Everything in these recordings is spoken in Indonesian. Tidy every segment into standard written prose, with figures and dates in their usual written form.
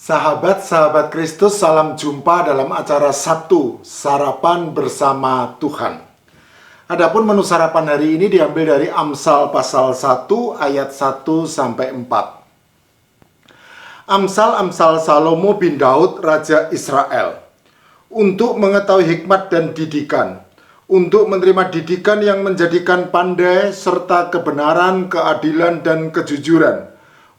Sahabat-sahabat Kristus, salam jumpa dalam acara Sabtu, Sarapan Bersama Tuhan. Adapun menu sarapan hari ini diambil dari Amsal pasal 1 ayat 1-4. Amsal Salomo bin Daud, Raja Israel. Untuk mengetahui hikmat dan didikan, untuk menerima didikan yang menjadikan pandai, serta kebenaran, keadilan, dan kejujuran,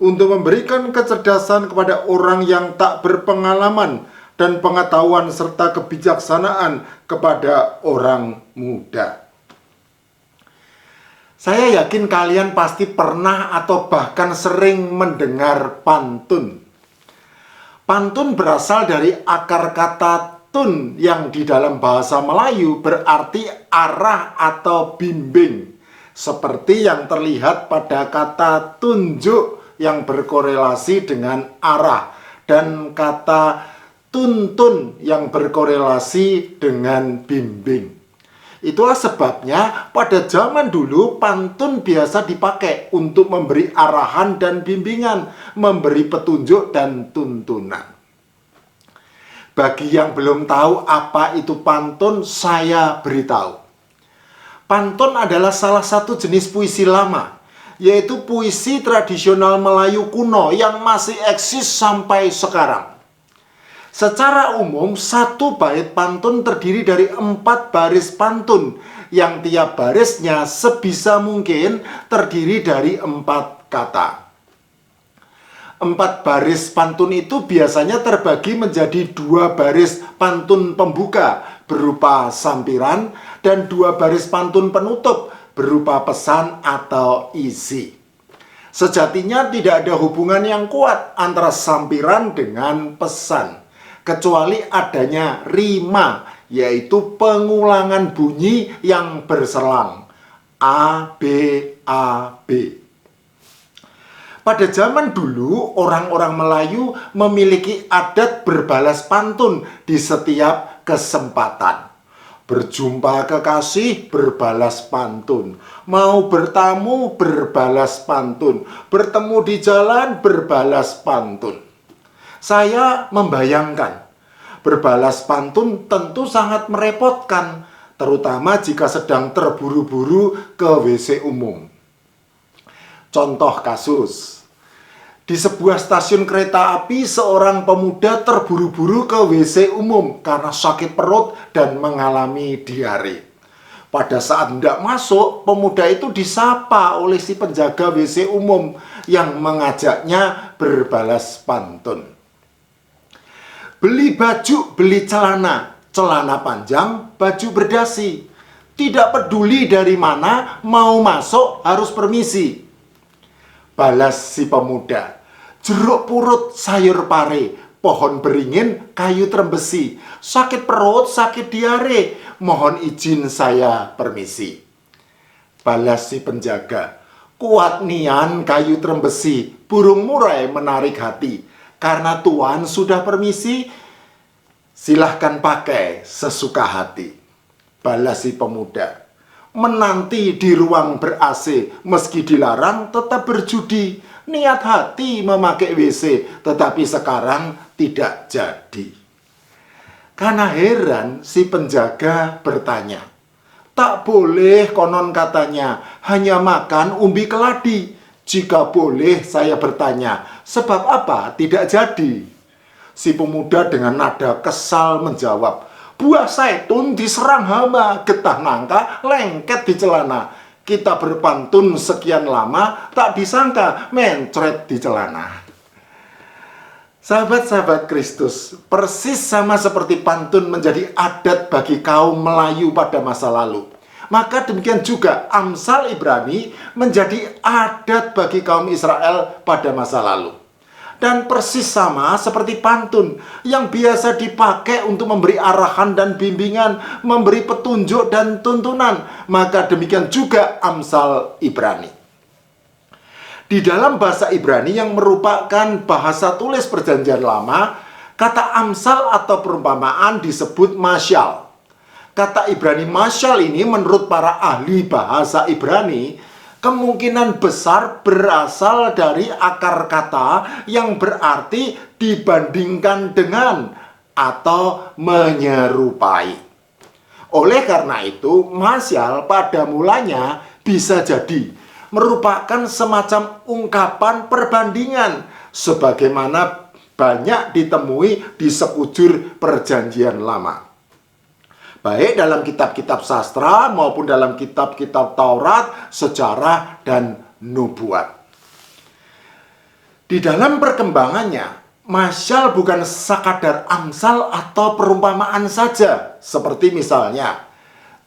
untuk memberikan kecerdasan kepada orang yang tak berpengalaman, dan pengetahuan serta kebijaksanaan kepada orang muda. Saya yakin kalian pasti pernah atau bahkan sering mendengar pantun. Pantun berasal dari akar kata tun yang di dalam bahasa Melayu berarti arah atau bimbing, seperti yang terlihat pada kata tunjuk yang berkorelasi dengan arah dan kata tuntun yang berkorelasi dengan bimbing. Itulah sebabnya pada zaman dulu pantun biasa dipakai untuk memberi arahan dan bimbingan, memberi petunjuk dan tuntunan. Bagi yang belum tahu apa itu pantun, saya beritahu. Pantun adalah salah satu jenis puisi lama, yaitu puisi tradisional Melayu kuno yang masih eksis sampai sekarang. Secara umum, satu bait pantun terdiri dari 4 baris pantun, yang tiap barisnya sebisa mungkin terdiri dari 4 kata. 4 baris pantun itu biasanya terbagi menjadi 2 baris pantun pembuka berupa sampiran dan 2 baris pantun penutup berupa pesan atau isi. Sejatinya tidak ada hubungan yang kuat antara sampiran dengan pesan, kecuali adanya rima, yaitu pengulangan bunyi yang berselang A, B, A, B. Pada zaman dulu, orang-orang Melayu memiliki adat berbalas pantun di setiap kesempatan. Berjumpa kekasih, berbalas pantun. Mau bertamu, berbalas pantun. Bertemu di jalan, berbalas pantun. Saya membayangkan, berbalas pantun tentu sangat merepotkan, terutama jika sedang terburu-buru ke WC umum. Contoh kasus, di sebuah stasiun kereta api, seorang pemuda terburu-buru ke WC umum karena sakit perut dan mengalami diare. Pada saat hendak masuk, pemuda itu disapa oleh si penjaga WC umum yang mengajaknya berbalas pantun. Beli baju, beli celana, celana panjang, baju berdasi. Tidak peduli dari mana, mau masuk harus permisi. Balas si pemuda, jeruk purut, sayur pare, pohon beringin, kayu trembesi, sakit perut, sakit diare, mohon izin saya permisi. Balas si penjaga, kuat nian kayu trembesi, burung murai menarik hati, karena tuan sudah permisi, silahkan pakai sesuka hati. Balas si pemuda, menanti di ruang ber-AC, meski dilarang tetap berjudi. Niat hati memakai WC, tetapi sekarang tidak jadi. Karena heran, si penjaga bertanya, tak boleh konon katanya, hanya makan umbi keladi. Jika boleh saya bertanya, sebab apa tidak jadi? Si pemuda dengan nada kesal menjawab, buah zaitun diserang hama, getah nangka lengket di celana. Kita berpantun sekian lama, tak disangka mencret di celana. Sahabat-sahabat Kristus, persis sama seperti pantun menjadi adat bagi kaum Melayu pada masa lalu, maka demikian juga Amsal Ibrani menjadi adat bagi kaum Israel pada masa lalu. Dan persis sama seperti pantun yang biasa dipakai untuk memberi arahan dan bimbingan, memberi petunjuk dan tuntunan, maka demikian juga Amsal Ibrani. Di dalam bahasa Ibrani yang merupakan bahasa tulis perjanjian lama, kata Amsal atau perumpamaan disebut masyal. Kata Ibrani masyal ini menurut para ahli bahasa Ibrani kemungkinan besar berasal dari akar kata yang berarti dibandingkan dengan atau menyerupai. Oleh karena itu, masyal pada mulanya bisa jadi merupakan semacam ungkapan perbandingan sebagaimana banyak ditemui di sekujur Perjanjian Lama. Baik dalam kitab-kitab sastra maupun dalam kitab-kitab Taurat, sejarah, dan nubuat. Di dalam perkembangannya, masyal bukan sekadar amsal atau perumpamaan saja. Seperti misalnya,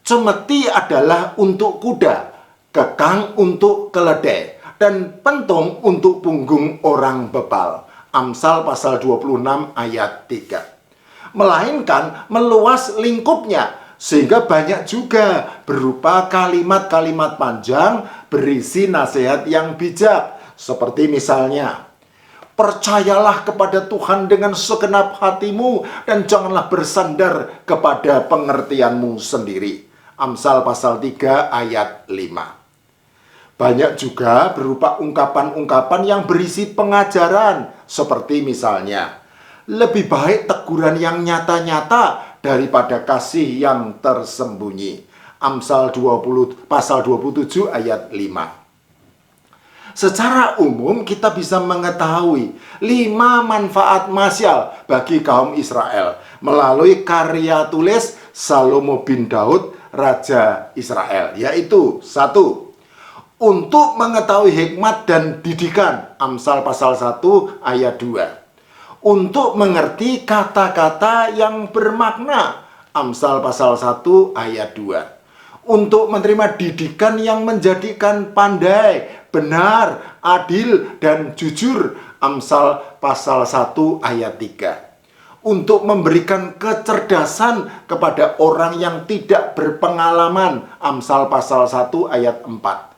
cemeti adalah untuk kuda, kekang untuk keledai, dan pentung untuk punggung orang bebal. Amsal pasal 26 ayat 3. Melainkan meluas lingkupnya, sehingga banyak juga berupa kalimat-kalimat panjang berisi nasihat yang bijak. Seperti misalnya, percayalah kepada Tuhan dengan segenap hatimu dan janganlah bersandar kepada pengertianmu sendiri. Amsal pasal 3 ayat 5. Banyak juga berupa ungkapan-ungkapan yang berisi pengajaran. Seperti misalnya, lebih baik teguran yang nyata-nyata daripada kasih yang tersembunyi. Amsal pasal 27 ayat 5. Secara umum kita bisa mengetahui 5 manfaat masyal bagi kaum Israel melalui karya tulis Salomo bin Daud, Raja Israel, yaitu 1. Untuk mengetahui hikmat dan didikan, Amsal pasal 1 ayat 2. Untuk mengerti kata-kata yang bermakna, Amsal pasal 1 ayat 2. Untuk menerima didikan yang menjadikan pandai, benar, adil, dan jujur, Amsal pasal 1 ayat 3. Untuk memberikan kecerdasan kepada orang yang tidak berpengalaman, Amsal pasal 1 ayat 4.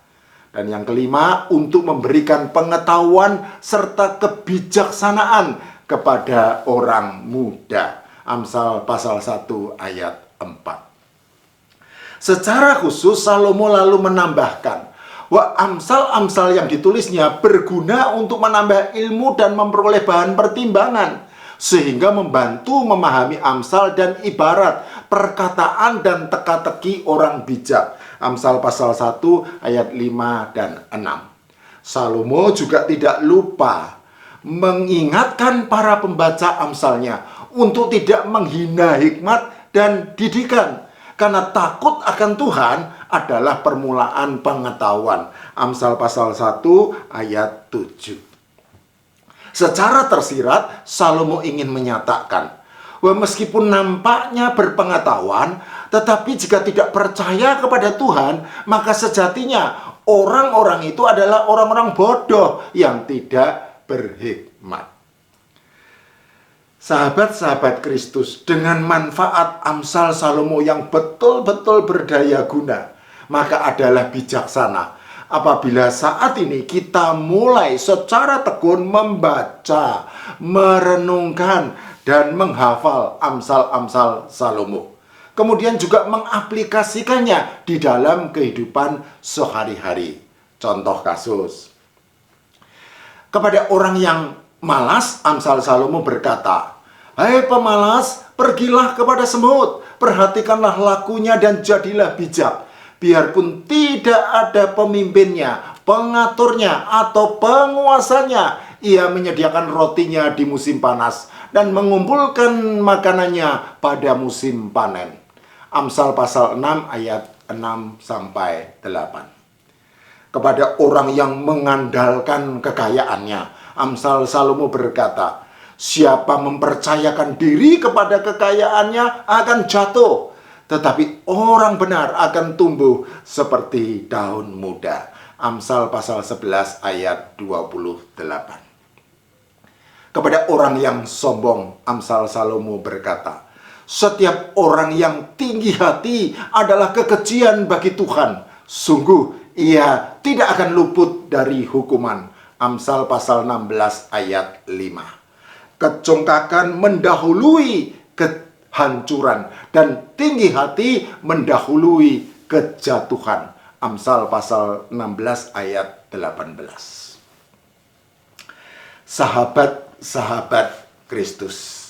Dan yang kelima, untuk memberikan pengetahuan serta kebijaksanaan kepada orang muda. Amsal pasal 1 ayat 4. Secara khusus Salomo lalu menambahkan bahwa amsal-amsal yang ditulisnya berguna untuk menambah ilmu dan memperoleh bahan pertimbangan, sehingga membantu memahami amsal dan ibarat, perkataan dan teka-teki orang bijak. Amsal pasal 1 ayat 5 dan 6. Salomo juga tidak lupa mengingatkan para pembaca amsalnya untuk tidak menghina hikmat dan didikan, karena takut akan Tuhan adalah permulaan pengetahuan. Amsal pasal 1 ayat 7. Secara tersirat, Salomo ingin menyatakan bahwa meskipun nampaknya berpengetahuan, tetapi jika tidak percaya kepada Tuhan, maka sejatinya orang-orang itu adalah orang-orang bodoh yang tidak berhikmat. Sahabat-sahabat Kristus, dengan manfaat amsal Salomo yang betul-betul berdaya guna, maka adalah bijaksana apabila saat ini kita mulai secara tekun membaca, merenungkan, dan menghafal amsal-amsal Salomo. Kemudian juga mengaplikasikannya di dalam kehidupan sehari-hari. Contoh kasus. Kepada orang yang malas, amsal Salomo berkata, "Hai pemalas, pergilah kepada semut, perhatikanlah lakunya dan jadilah bijak. Biarpun tidak ada pemimpinnya, pengaturnya, atau penguasanya, ia menyediakan rotinya di musim panas dan mengumpulkan makanannya pada musim panen." Amsal pasal 6 ayat 6-8. Kepada orang yang mengandalkan kekayaannya, amsal Salomo berkata, "Siapa mempercayakan diri kepada kekayaannya akan jatuh, tetapi orang benar akan tumbuh seperti daun muda." Amsal pasal 11 ayat 28. Kepada orang yang sombong, amsal Salomo berkata, "Setiap orang yang tinggi hati adalah kekejian bagi Tuhan. Sungguh, ia tidak akan luput dari hukuman." Amsal pasal 16 ayat 5. Kecongkakan mendahului kehancuran dan tinggi hati mendahului kejatuhan. Amsal pasal 16 ayat 18. Sahabat-sahabat Kristus,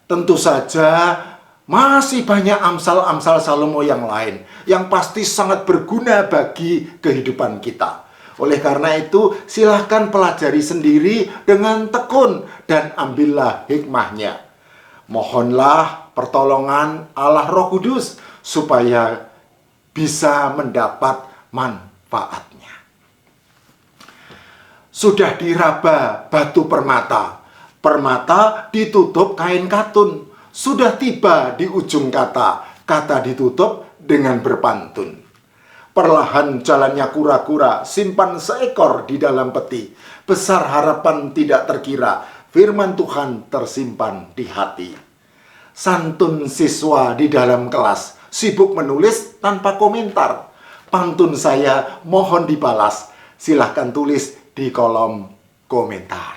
tentu saja masih banyak amsal-amsal Salomo yang lain yang pasti sangat berguna bagi kehidupan kita. Oleh karena itu, silahkan pelajari sendiri dengan tekun dan ambillah hikmahnya. Mohonlah pertolongan Allah Roh Kudus supaya bisa mendapat manfaatnya. Sudah diraba batu permata, permata ditutup kain katun. Sudah tiba di ujung kata, kata ditutup dengan berpantun. Perlahan jalannya kura-kura, simpan seekor di dalam peti. Besar harapan tidak terkira, firman Tuhan tersimpan di hati. Santun siswa di dalam kelas, sibuk menulis tanpa komentar. Pantun saya mohon dibalas, silahkan tulis di kolom komentar.